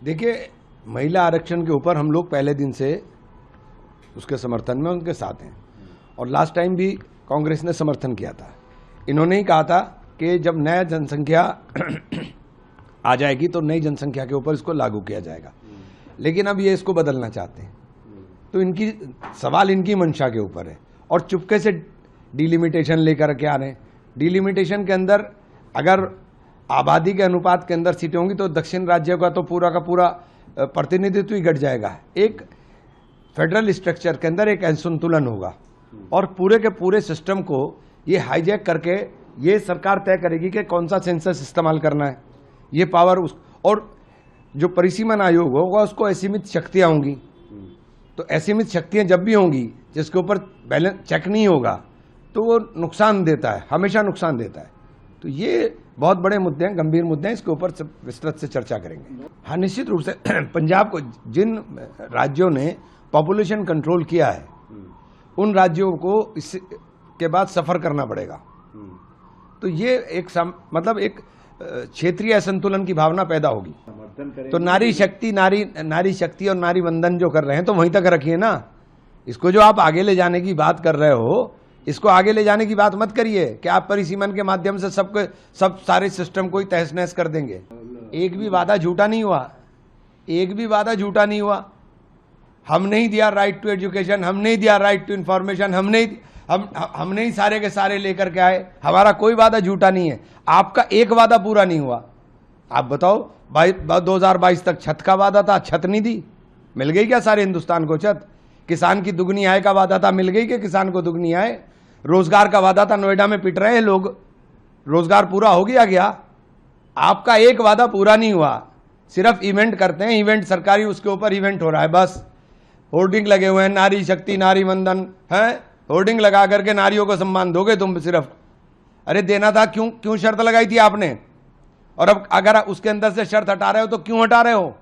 देखिए, महिला आरक्षण के ऊपर हम लोग पहले दिन से उसके समर्थन में उनके साथ हैं और लास्ट टाइम भी कांग्रेस ने समर्थन किया था। इन्होंने ही कहा था कि जब नया जनसंख्या आ जाएगी तो नई जनसंख्या के ऊपर इसको लागू किया जाएगा, लेकिन अब ये इसको बदलना चाहते हैं। तो इनकी सवाल इनकी मंशा के ऊपर है और चुपके से डिलिमिटेशन लेकर के आ रहे हैं। डिलिमिटेशन के अंदर अगर आबादी के अनुपात के अंदर सीटें होंगी तो दक्षिण राज्यों का तो पूरा का पूरा प्रतिनिधित्व ही घट जाएगा। एक फेडरल स्ट्रक्चर के अंदर एक असंतुलन होगा और पूरे के पूरे सिस्टम को ये हाईजैक करके ये सरकार तय करेगी कि कौन सा सेंसस इस्तेमाल करना है। ये पावर और जो परिसीमन आयोग होगा उसको असीमित शक्तियाँ होंगी। तो असीमित शक्तियाँ जब भी होंगी जिसके ऊपर बैलेंस चेक नहीं होगा तो वो नुकसान देता है, हमेशा नुकसान देता है। तो ये बहुत बड़े मुद्दे हैं, गंभीर मुद्दे हैं, इसके ऊपर विस्तृत से चर्चा करेंगे। हाँ, निश्चित रूप से पंजाब को, जिन राज्यों ने पॉपुलेशन कंट्रोल किया है उन राज्यों को इसके बाद सफर करना पड़ेगा। तो ये एक मतलब एक क्षेत्रीय असंतुलन की भावना पैदा होगी। तो नारी शक्ति और नारी वंदन जो कर रहे हैं तो वहीं तक रखिए ना। इसको जो आप आगे ले जाने की बात कर रहे हो, इसको आगे ले जाने की बात मत करिए कि आप परिसीमन के माध्यम से सब सारे सिस्टम को ही तहस नहस कर देंगे। एक भी वादा झूठा नहीं हुआ, एक भी वादा झूठा नहीं हुआ। हमने ही दिया राइट टू एजुकेशन, हमने ही दिया राइट टू इंफॉर्मेशन, हमने ही सारे के सारे लेकर के आए। हमारा कोई वादा झूठा नहीं है। आपका एक वादा पूरा नहीं हुआ। आप बताओ, 2022 तक छत का वादा था, छत नहीं दी, मिल गई क्या सारे हिंदुस्तान को छत? किसान की दुगनी आय का वादा था, मिल गई क्या किसान को दुगनी आय? रोजगार का वादा था, नोएडा में पिट रहे हैं लोग, रोजगार पूरा हो गया? आपका एक वादा पूरा नहीं हुआ। सिर्फ इवेंट करते हैं, इवेंट सरकारी, उसके ऊपर इवेंट हो रहा है बस। होर्डिंग लगे हुए हैं, नारी शक्ति, नारी वंदन है। होर्डिंग लगा करके नारियों को सम्मान दोगे तुम सिर्फ? अरे देना था, क्यों शर्त लगाई थी आपने? और अब अगर उसके अंदर से शर्त हटा रहे हो तो क्यों हटा रहे हो?